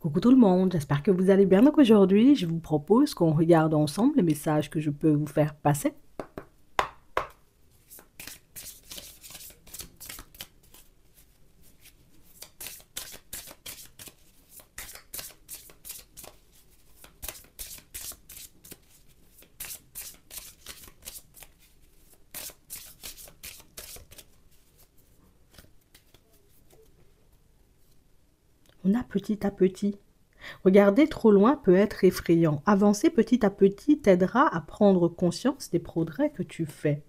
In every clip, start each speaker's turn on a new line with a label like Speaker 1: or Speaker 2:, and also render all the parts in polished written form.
Speaker 1: Coucou tout le monde, j'espère que vous allez bien. Donc aujourd'hui, je vous propose qu'on regarde ensemble les messages que je peux vous faire passer. On a petit à petit. Regarder trop loin peut être effrayant. Avancer petit à petit t'aidera à prendre conscience des progrès que tu fais.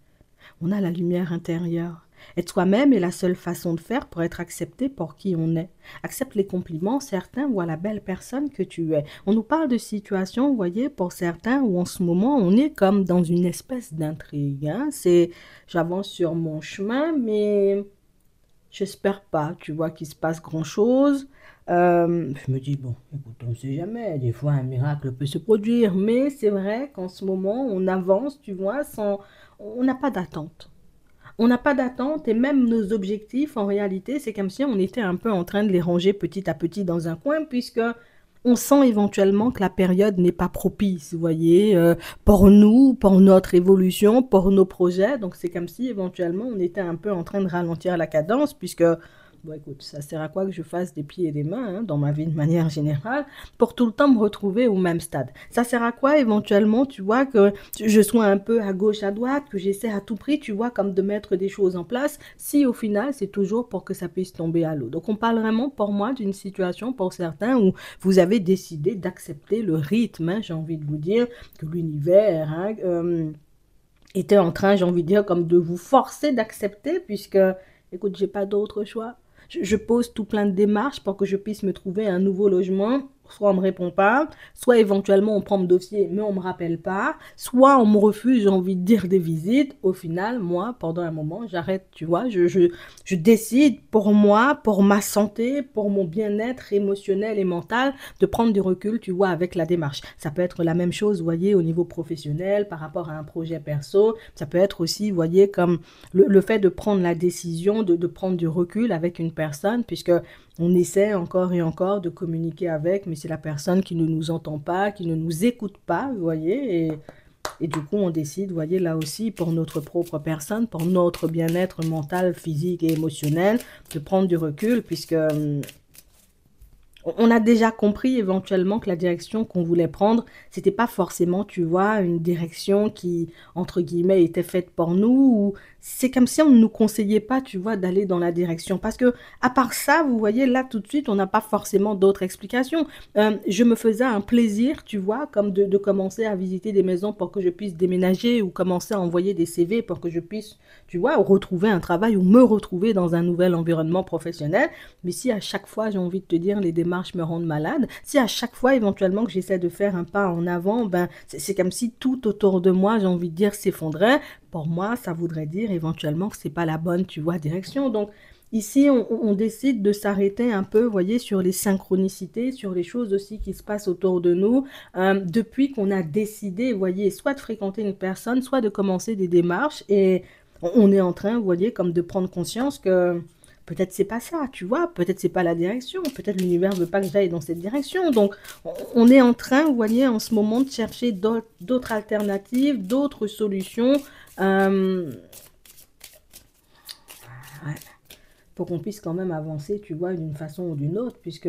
Speaker 1: On a la lumière intérieure. Être soi-même est la seule façon de faire pour être accepté pour qui on est. Accepte les compliments, certains voient la belle personne que tu es. On nous parle de situations, vous voyez, pour certains, où en ce moment, on est comme dans une espèce d'intrigue. Hein. C'est, j'avance sur mon chemin, mais j'espère pas, tu vois, qu'il se passe grand-chose. Je me dis, bon, écoute, on ne sait jamais, des fois un miracle peut se produire, mais c'est vrai qu'en ce moment, on avance, tu vois, sans... On n'a pas d'attente. On n'a pas d'attente et même nos objectifs, en réalité, c'est comme si on était un peu en train de les ranger petit à petit dans un coin, puisque on sent éventuellement que la période n'est pas propice, vous voyez, pour nous, pour notre évolution, pour nos projets. Donc c'est comme si éventuellement on était un peu en train de ralentir la cadence, puisque bon, écoute, ça sert à quoi que je fasse des pieds et des mains hein, dans ma vie de manière générale pour tout le temps me retrouver au même stade. Ça sert à quoi éventuellement, tu vois, que je sois un peu à gauche, à droite, que j'essaie à tout prix, tu vois, comme de mettre des choses en place, si au final c'est toujours pour que ça puisse tomber à l'eau. Donc on parle vraiment pour moi d'une situation pour certains où vous avez décidé d'accepter le rythme, hein, j'ai envie de vous dire, que l'univers... Hein, était en train, j'ai envie de dire, comme de vous forcer d'accepter, puisque, écoute, j'ai pas d'autre choix. Je pose tout plein de démarches pour que je puisse me trouver un nouveau logement. Soit on me répond pas, soit éventuellement on prend mon dossier mais on me rappelle pas, soit on me refuse, j'ai envie de dire, des visites. Au final, moi, pendant un moment, j'arrête, tu vois, je décide pour moi, pour ma santé, pour mon bien-être émotionnel et mental, de prendre du recul, tu vois, avec la démarche. Ça peut être la même chose, vous voyez, au niveau professionnel, par rapport à un projet perso. Ça peut être aussi, vous voyez, comme le fait de prendre la décision, de prendre du recul avec une personne, puisque on essaie encore et encore de communiquer avec, mais c'est la personne qui ne nous entend pas, qui ne nous écoute pas, vous voyez, et du coup, on décide, vous voyez, là aussi, pour notre propre personne, pour notre bien-être mental, physique et émotionnel, de prendre du recul, puisque on a déjà compris éventuellement que la direction qu'on voulait prendre, c'était pas forcément, tu vois, une direction qui, entre guillemets, était faite pour nous, ou c'est comme si on ne nous conseillait pas, tu vois, d'aller dans la direction. Parce que, à part ça, vous voyez, là, tout de suite, on n'a pas forcément d'autres explications. Je me faisais un plaisir, tu vois, comme de commencer à visiter des maisons pour que je puisse déménager, ou commencer à envoyer des CV pour que je puisse, tu vois, retrouver un travail, ou me retrouver dans un nouvel environnement professionnel. Mais si à chaque fois, j'ai envie de te dire, les démarches me rendent malade, si à chaque fois, éventuellement, que j'essaie de faire un pas en avant, ben, c'est comme si tout autour de moi, j'ai envie de dire, s'effondrait. Pour moi, ça voudrait dire éventuellement que c'est pas la bonne, tu vois, direction. Donc, ici, on décide de s'arrêter un peu, vous voyez, sur les synchronicités, sur les choses aussi qui se passent autour de nous, depuis qu'on a décidé, vous voyez, soit de fréquenter une personne, soit de commencer des démarches, et on est en train, vous voyez, comme de prendre conscience que peut-être c'est pas ça, tu vois, peut-être c'est pas la direction, peut-être l'univers veut pas que j'aille dans cette direction. Donc on est en train, vous voyez, en ce moment de chercher d'autres alternatives, d'autres solutions ouais, pour qu'on puisse quand même avancer, tu vois, d'une façon ou d'une autre, puisque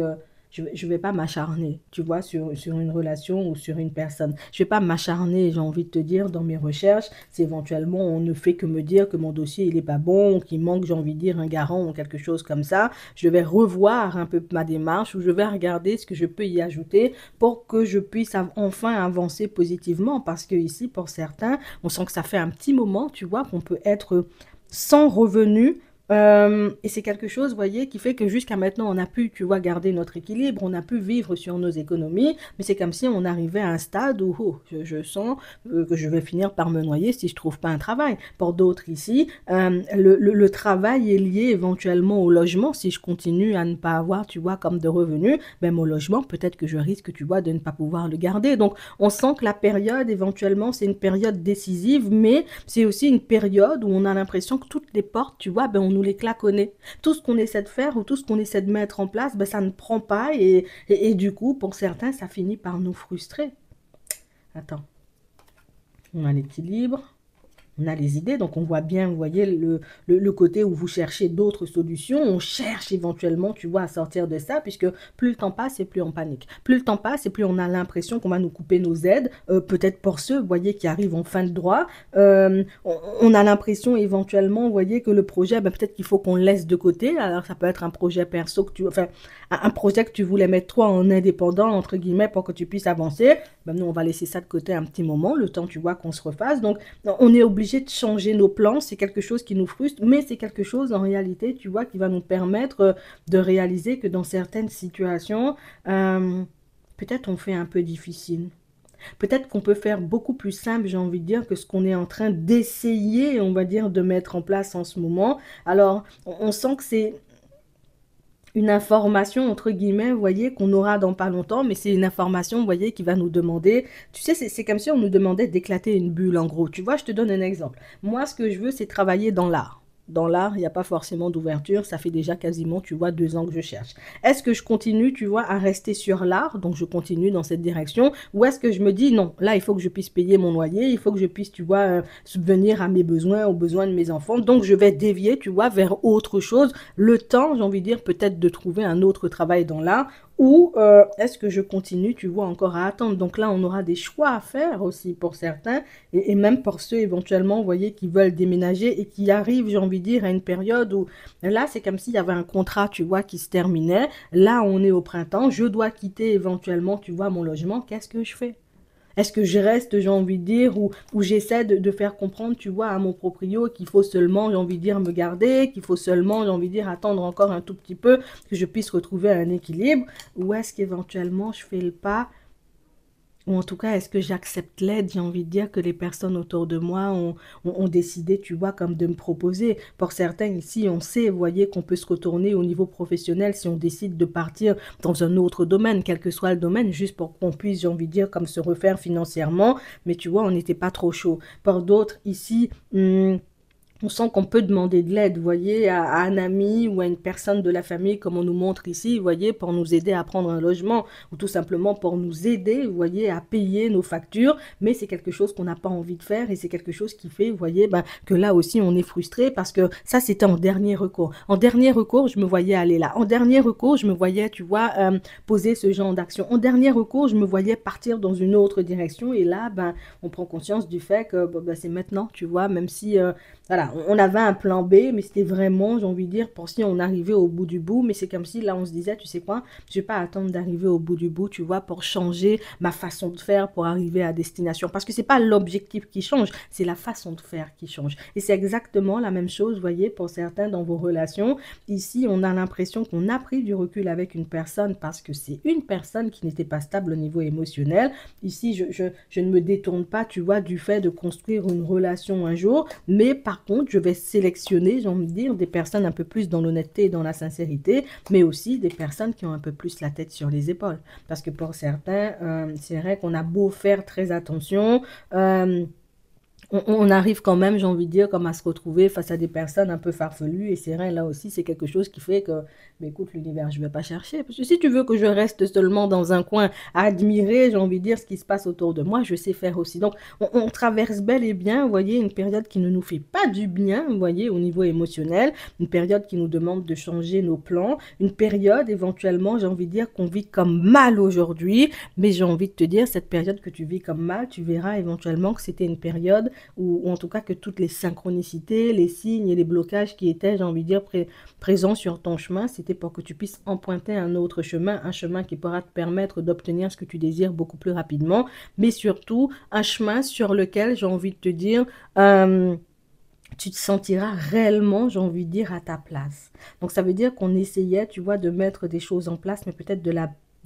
Speaker 1: je vais pas m'acharner, tu vois, sur une relation ou sur une personne. Je vais pas m'acharner, j'ai envie de te dire, dans mes recherches, si éventuellement on ne fait que me dire que mon dossier, il est pas bon, ou qu'il manque, j'ai envie de dire, un garant ou quelque chose comme ça, je vais revoir un peu ma démarche, ou je vais regarder ce que je peux y ajouter pour que je puisse enfin avancer positivement, parce que ici, pour certains, on sent que ça fait un petit moment, tu vois, qu'on peut être sans revenu. Et c'est quelque chose, vous voyez, qui fait que jusqu'à maintenant, on a pu, tu vois, garder notre équilibre, on a pu vivre sur nos économies, mais c'est comme si on arrivait à un stade où oh, je sens que je vais finir par me noyer si je trouve pas un travail. Pour d'autres ici, le travail est lié éventuellement au logement. Si je continue à ne pas avoir, tu vois, comme de revenus, ben mon logement, peut-être que je risque, tu vois, de ne pas pouvoir le garder. Donc, on sent que la période, éventuellement, c'est une période décisive, mais c'est aussi une période où on a l'impression que toutes les portes, tu vois, ben, on nous les claconner. Tout ce qu'on essaie de faire ou tout ce qu'on essaie de mettre en place, ben, ça ne prend pas et du coup, pour certains, ça finit par nous frustrer. Attends, on a l'équilibre. On a les idées, donc on voit bien, vous voyez, le côté où vous cherchez d'autres solutions. On cherche éventuellement, tu vois, à sortir de ça, puisque plus le temps passe et plus on panique. Plus le temps passe et plus on a l'impression qu'on va nous couper nos aides. Peut-être pour ceux, vous voyez, qui arrivent en fin de droit. On a l'impression éventuellement, vous voyez, que le projet, ben, peut-être qu'il faut qu'on le laisse de côté. Alors ça peut être un projet perso, enfin, un projet que tu voulais mettre toi en indépendant, entre guillemets, pour que tu puisses avancer. Ben, nous, on va laisser ça de côté un petit moment, le temps, tu vois, qu'on se refasse. Donc, on est obligé de changer nos plans, c'est quelque chose qui nous frustre, mais c'est quelque chose en réalité, tu vois, qui va nous permettre de réaliser que dans certaines situations, peut-être on fait un peu difficile. Peut-être qu'on peut faire beaucoup plus simple, j'ai envie de dire, que ce qu'on est en train d'essayer, on va dire, de mettre en place en ce moment. Alors, on sent que c'est une information, entre guillemets, vous voyez, qu'on aura dans pas longtemps, mais c'est une information, vous voyez, qui va nous demander, tu sais, c'est comme si on nous demandait d'éclater une bulle, en gros. Tu vois, je te donne un exemple. Moi, ce que je veux, c'est travailler dans l'art. Dans l'art, il n'y a pas forcément d'ouverture, ça fait déjà quasiment, tu vois, 2 ans que je cherche. Est-ce que je continue, tu vois, à rester sur l'art, donc je continue dans cette direction, ou est-ce que je me dis, non, là, il faut que je puisse payer mon loyer, il faut que je puisse, tu vois, subvenir à mes besoins, aux besoins de mes enfants, donc je vais dévier, tu vois, vers autre chose, le temps, j'ai envie de dire, peut-être de trouver un autre travail dans l'art, ou est-ce que je continue, tu vois, encore à attendre. Donc là, on aura des choix à faire aussi pour certains, et même pour ceux éventuellement, vous voyez, qui veulent déménager et qui arrivent, j'ai envie de dire, à une période où, là, c'est comme s'il y avait un contrat, tu vois, qui se terminait. Là, on est au printemps, je dois quitter éventuellement, tu vois, mon logement. Qu'est-ce que je fais? Est-ce que je reste, j'ai envie de dire, ou j'essaie de faire comprendre, tu vois, à mon proprio qu'il faut seulement, j'ai envie de dire, me garder, qu'il faut seulement, j'ai envie de dire, attendre encore un tout petit peu, que je puisse retrouver un équilibre, ou est-ce qu'éventuellement je fais le pas, ou en tout cas, est-ce que j'accepte l'aide, j'ai envie de dire, que les personnes autour de moi ont décidé, tu vois, comme de me proposer. Pour certains ici, on sait, vous voyez, qu'on peut se retourner au niveau professionnel si on décide de partir dans un autre domaine, quel que soit le domaine, juste pour qu'on puisse, j'ai envie de dire, comme se refaire financièrement. Mais tu vois, on n'était pas trop chaud. Pour d'autres ici, on sent qu'on peut demander de l'aide, vous voyez, à un ami ou à une personne de la famille, comme on nous montre ici, vous voyez, pour nous aider à prendre un logement ou tout simplement pour nous aider, vous voyez, à payer nos factures. Mais c'est quelque chose qu'on n'a pas envie de faire et c'est quelque chose qui fait, vous voyez, ben, que là aussi, on est frustré parce que ça, c'était en dernier recours. En dernier recours, je me voyais aller là. En dernier recours, je me voyais, tu vois, poser ce genre d'action. En dernier recours, je me voyais partir dans une autre direction et là, ben, on prend conscience du fait que ben, c'est maintenant, tu vois, même si... voilà, on avait un plan B, mais c'était vraiment, j'ai envie de dire, pour si on arrivait au bout du bout, mais c'est comme si là on se disait, tu sais quoi, je vais pas attendre d'arriver au bout du bout, tu vois, pour changer ma façon de faire, pour arriver à destination. Parce que c'est pas l'objectif qui change, c'est la façon de faire qui change. Et c'est exactement la même chose, vous voyez, pour certains dans vos relations. Ici, on a l'impression qu'on a pris du recul avec une personne parce que c'est une personne qui n'était pas stable au niveau émotionnel. Ici, je ne me détourne pas, tu vois, du fait de construire une relation un jour, mais par contre, je vais sélectionner, j'ai envie de dire, des personnes un peu plus dans l'honnêteté et dans la sincérité, mais aussi des personnes qui ont un peu plus la tête sur les épaules. Parce que pour certains, c'est vrai qu'on a beau faire très attention, on arrive quand même, j'ai envie de dire, comme à se retrouver face à des personnes un peu farfelues. Et c'est vrai, là aussi, c'est quelque chose qui fait que, mais écoute, l'univers, je ne vais pas chercher. Parce que si tu veux que je reste seulement dans un coin à admirer, j'ai envie de dire, ce qui se passe autour de moi, je sais faire aussi. Donc, on traverse bel et bien, vous voyez, une période qui ne nous fait pas du bien, vous voyez, au niveau émotionnel, une période qui nous demande de changer nos plans, une période, éventuellement, j'ai envie de dire, qu'on vit comme mal aujourd'hui. Mais j'ai envie de te dire, cette période que tu vis comme mal, tu verras éventuellement que c'était une période ou en tout cas que toutes les synchronicités, les signes et les blocages qui étaient, j'ai envie de dire, présents sur ton chemin, c'était pour que tu puisses emprunter un autre chemin, un chemin qui pourra te permettre d'obtenir ce que tu désires beaucoup plus rapidement, mais surtout un chemin sur lequel, j'ai envie de te dire, tu te sentiras réellement, j'ai envie de dire, à ta place. Donc ça veut dire qu'on essayait, tu vois, de mettre des choses en place, mais peut-être de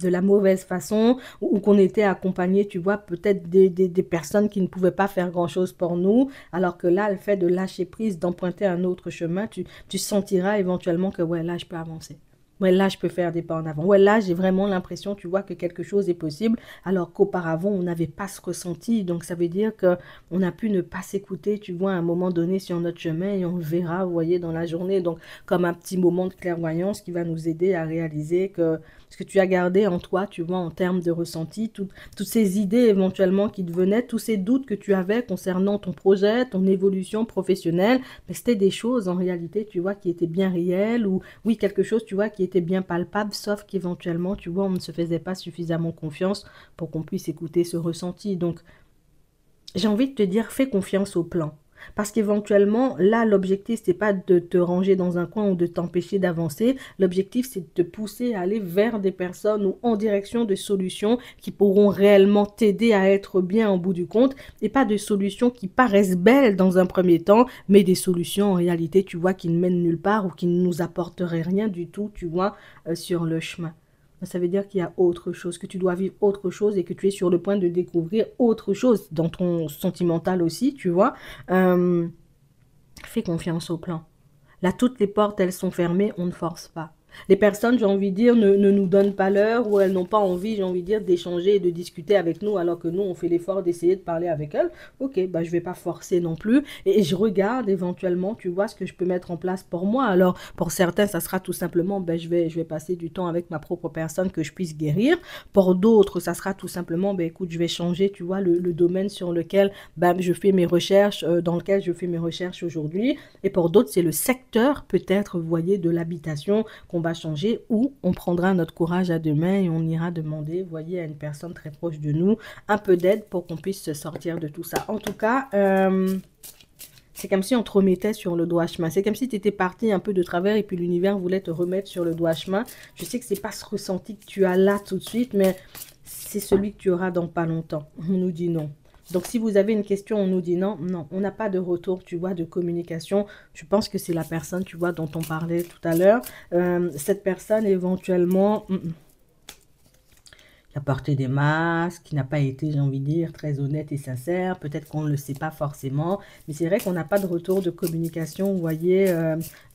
Speaker 1: la mauvaise façon, ou qu'on était accompagné, tu vois, peut-être des personnes qui ne pouvaient pas faire grand-chose pour nous, alors que là, le fait de lâcher prise, d'emprunter un autre chemin, tu sentiras éventuellement que, ouais, là, je peux avancer. Ouais, là, je peux faire des pas en avant. Ouais, là, j'ai vraiment l'impression, tu vois, que quelque chose est possible, alors qu'auparavant, on n'avait pas ce ressenti. Donc, ça veut dire que on a pu ne pas s'écouter, tu vois, à un moment donné sur notre chemin et on le verra, vous voyez, dans la journée. Donc, comme un petit moment de clairvoyance qui va nous aider à réaliser que ce que tu as gardé en toi, tu vois, en termes de ressenti, toutes ces idées éventuellement qui te venaient, tous ces doutes que tu avais concernant ton projet, ton évolution professionnelle, mais c'était des choses en réalité, tu vois, qui étaient bien réelles ou oui, quelque chose, tu vois, qui était bien palpable, sauf qu'éventuellement, tu vois, on ne se faisait pas suffisamment confiance pour qu'on puisse écouter ce ressenti. Donc, j'ai envie de te dire, fais confiance au plan. Parce qu'éventuellement, là, l'objectif, c'est pas de te ranger dans un coin ou de t'empêcher d'avancer. L'objectif, c'est de te pousser à aller vers des personnes ou en direction de solutions qui pourront réellement t'aider à être bien au bout du compte et pas de solutions qui paraissent belles dans un premier temps, mais des solutions en réalité, tu vois, qui ne mènent nulle part ou qui ne nous apporteraient rien du tout, tu vois, sur le chemin. Ça veut dire qu'il y a autre chose, que tu dois vivre autre chose et que tu es sur le point de découvrir autre chose dans ton sentimental aussi, tu vois. Euh, Fais confiance au plan. Là, toutes les portes, elles sont fermées, on ne force pas. Les personnes, j'ai envie de dire, ne nous donnent pas l'heure ou elles n'ont pas envie, j'ai envie de dire, d'échanger et de discuter avec nous alors que nous, on fait l'effort d'essayer de parler avec elles. Ok, bah, je vais pas forcer non plus et je regarde éventuellement, tu vois, ce que je peux mettre en place pour moi. Alors, pour certains, ça sera tout simplement, ben, je vais passer du temps avec ma propre personne que je puisse guérir. Pour d'autres, ça sera tout simplement, ben, écoute, je vais changer, tu vois, le domaine sur lequel ben, je fais mes recherches, dans lequel je fais mes recherches aujourd'hui. Et pour d'autres, c'est le secteur, peut-être, vous voyez, de l'habitation qu'on va changer ou on prendra notre courage à deux mains et on ira demander, vous voyez, à une personne très proche de nous, un peu d'aide pour qu'on puisse se sortir de tout ça. En tout cas, c'est comme si on te remettait sur le droit chemin. C'est comme si tu étais parti un peu de travers et puis l'univers voulait te remettre sur le droit chemin. Je sais que c'est pas ce ressenti que tu as là tout de suite, mais c'est celui que tu auras dans pas longtemps. On nous dit non. Donc, si vous avez une question, on nous dit non. Non, on n'a pas de retour, tu vois, de communication. Je pense que c'est la personne, tu vois, dont on parlait tout à l'heure. Cette personne, éventuellement, qui a porté des masques, qui n'a pas été, j'ai envie de dire, très honnête et sincère. Peut-être qu'on ne le sait pas forcément, mais c'est vrai qu'on n'a pas de retour de communication, vous voyez,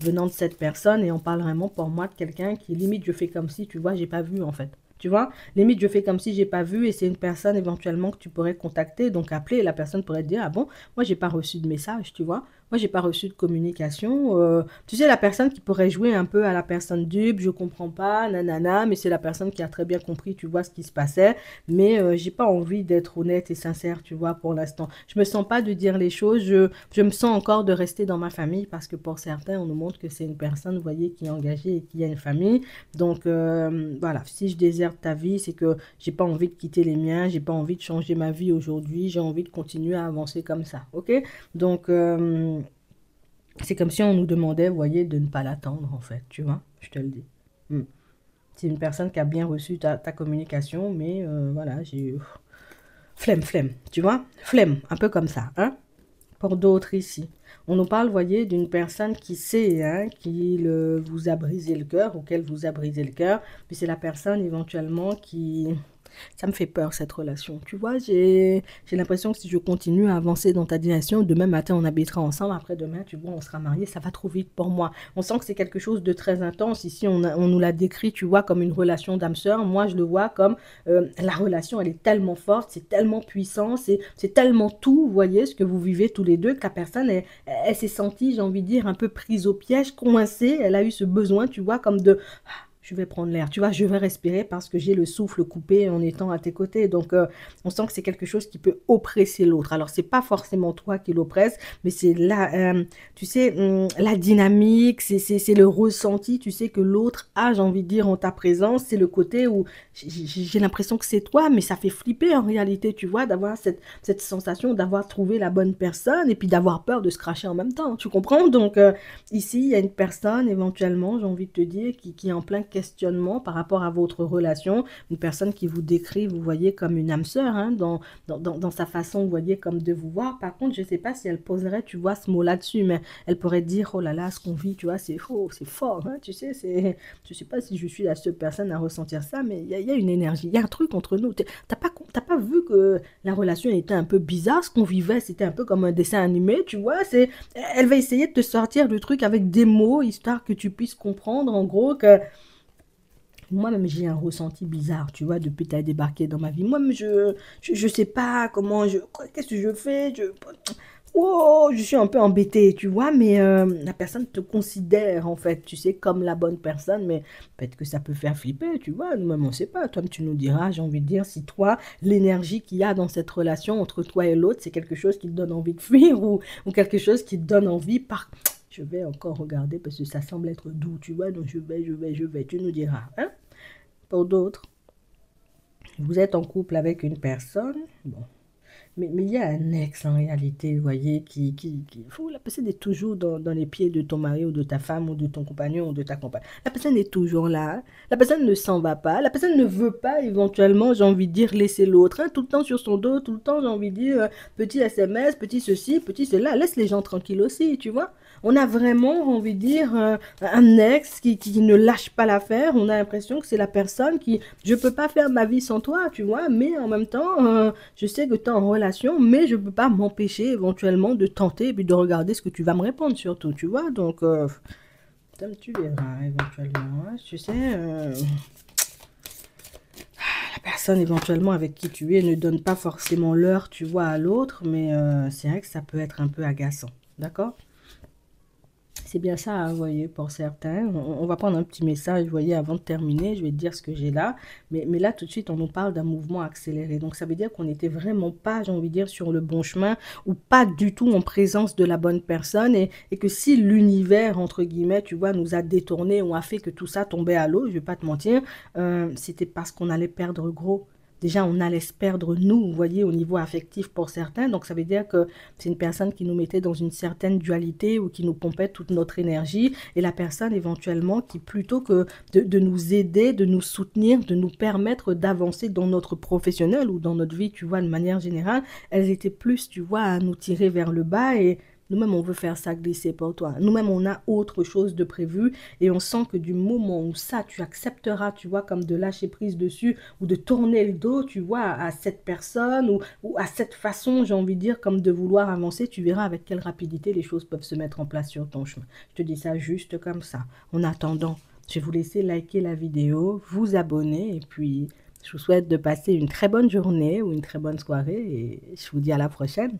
Speaker 1: venant de cette personne. Et on parle vraiment pour moi de quelqu'un qui, limite, je fais comme si, tu vois, j'ai pas vu en fait. Tu vois, limite, je fais comme si j'ai pas vu et c'est une personne éventuellement que tu pourrais contacter. Donc, appeler et la personne pourrait te dire, ah bon, moi, j'ai pas reçu de message, tu vois. Moi, j'ai pas reçu de communication. Tu sais, la personne qui pourrait jouer un peu à la personne dupe, je comprends pas, nanana, mais c'est la personne qui a très bien compris, tu vois, ce qui se passait. Mais j'ai pas envie d'être honnête et sincère, tu vois, pour l'instant. Je me sens pas de dire les choses. Je me sens encore de rester dans ma famille parce que pour certains, on nous montre que c'est une personne, vous voyez, qui est engagée et qui a une famille. Donc, voilà, si je déserte ta vie, c'est que j'ai pas envie de quitter les miens, j'ai pas envie de changer ma vie aujourd'hui, j'ai envie de continuer à avancer comme ça, ok? Donc, c'est comme si on nous demandait, vous voyez, de ne pas l'attendre, en fait, tu vois, je te le dis. Hmm. C'est une personne qui a bien reçu ta communication, mais voilà, j'ai flemme, flemme, tu vois, flemme, un peu comme ça, hein. Pour d'autres ici, on nous parle, vous voyez, d'une personne qui sait, hein, vous a brisé le cœur, ou qu'elle vous a brisé le cœur, mais c'est la personne éventuellement qui ça me fait peur cette relation. Tu vois, j'ai l'impression que si je continue à avancer dans ta direction, demain matin on habitera ensemble, après demain, tu vois, on sera mariés, ça va trop vite pour moi. On sent que c'est quelque chose de très intense. Ici, on nous l'a décrit, tu vois, comme une relation d'âme-sœur. Moi, je le vois comme la relation, elle est tellement forte, c'est tellement puissant, c'est tellement tout, vous voyez, ce que vous vivez tous les deux, que la personne, elle s'est sentie, j'ai envie de dire, un peu prise au piège, coincée. Elle a eu ce besoin, tu vois, comme de je vais prendre l'air, tu vois, je vais respirer parce que j'ai le souffle coupé en étant à tes côtés. Donc, on sent que c'est quelque chose qui peut oppresser l'autre. Alors, c'est pas forcément toi qui l'oppresse, mais c'est tu sais, la dynamique, c'est le ressenti, tu sais, que l'autre a, j'ai envie de dire, en ta présence. C'est le côté où j'ai l'impression que c'est toi, mais ça fait flipper en réalité, tu vois, d'avoir cette sensation d'avoir trouvé la bonne personne et puis d'avoir peur de se cracher en même temps. Tu comprends? Donc, ici, il y a une personne, éventuellement, j'ai envie de te dire, qui est en plein questionnement par rapport à votre relation, une personne qui vous décrit, vous voyez, comme une âme sœur, hein, dans sa façon, vous voyez, comme de vous voir. Par contre, je ne sais pas si elle poserait, tu vois, ce mot là-dessus, mais elle pourrait dire, oh là là, ce qu'on vit, tu vois, c'est faux, c'est fort, hein, tu sais, je ne sais pas si je suis la seule personne à ressentir ça, mais il y a une énergie, il y a un truc entre nous. T'as pas vu que la relation était un peu bizarre, ce qu'on vivait, c'était un peu comme un dessin animé, tu vois, elle va essayer de te sortir le truc avec des mots, histoire que tu puisses comprendre, en gros, que Moi-même, j'ai un ressenti bizarre, tu vois, depuis que tu as débarqué dans ma vie. Moi-même, je sais pas comment qu'est-ce que je fais, oh, je suis un peu embêtée, tu vois, mais la personne te considère, en fait, tu sais, comme la bonne personne, mais peut-être que ça peut faire flipper, tu vois, nous-mêmes, on sait pas. Toi, tu nous diras, j'ai envie de dire, si toi, l'énergie qu'il y a dans cette relation entre toi et l'autre, c'est quelque chose qui te donne envie de fuir ou quelque chose qui te donne envie par... Je vais encore regarder parce que ça semble être doux, tu vois, donc je vais, tu nous diras, hein? Pour d'autres, vous êtes en couple avec une personne, bon, mais il y a un ex en réalité, vous voyez, faut, la personne est toujours dans les pieds de ton mari ou de ta femme ou de ton compagnon ou de ta compagne. La personne est toujours là, la personne ne s'en va pas, la personne ne veut pas éventuellement, j'ai envie de dire, laisser l'autre, hein, tout le temps sur son dos, tout le temps, j'ai envie de dire, petit SMS, petit ceci, petit cela, laisse les gens tranquilles aussi, tu vois. On a vraiment envie de dire un ex qui ne lâche pas l'affaire. On a l'impression que c'est la personne qui, je peux pas faire ma vie sans toi, tu vois, mais en même temps, je sais que tu es en relation, mais je peux pas m'empêcher éventuellement de tenter et puis de regarder ce que tu vas me répondre surtout, tu vois. Donc, tu verras éventuellement, hein, tu sais. La personne éventuellement avec qui tu es ne donne pas forcément l'heure, tu vois, à l'autre, mais c'est vrai que ça peut être un peu agaçant, d'accord? C'est bien ça, hein, vous voyez, pour certains. On va prendre un petit message, vous voyez, avant de terminer, je vais te dire ce que j'ai là. Mais là, tout de suite, on nous parle d'un mouvement accéléré. Donc, ça veut dire qu'on n'était vraiment pas, j'ai envie de dire, sur le bon chemin ou pas du tout en présence de la bonne personne. Et que si l'univers, entre guillemets, tu vois, nous a détournés ou a fait que tout ça tombait à l'eau, je vais pas te mentir, c'était parce qu'on allait perdre gros. Déjà, on allait se perdre, nous, vous voyez, au niveau affectif pour certains. Donc, ça veut dire que c'est une personne qui nous mettait dans une certaine dualité ou qui nous pompait toute notre énergie. Et la personne, éventuellement, qui, plutôt que de nous aider, de nous soutenir, de nous permettre d'avancer dans notre professionnel ou dans notre vie, tu vois, de manière générale, elles étaient plus, tu vois, à nous tirer vers le bas et nous-mêmes, on veut faire ça glisser pour toi. Nous-mêmes, on a autre chose de prévu et on sent que du moment où ça, tu accepteras, tu vois, comme de lâcher prise dessus ou de tourner le dos, tu vois, à cette personne ou à cette façon, j'ai envie de dire, comme de vouloir avancer, tu verras avec quelle rapidité les choses peuvent se mettre en place sur ton chemin. Je te dis ça juste comme ça. En attendant, je vais vous laisser liker la vidéo, vous abonner et puis je vous souhaite de passer une très bonne journée ou une très bonne soirée et je vous dis à la prochaine.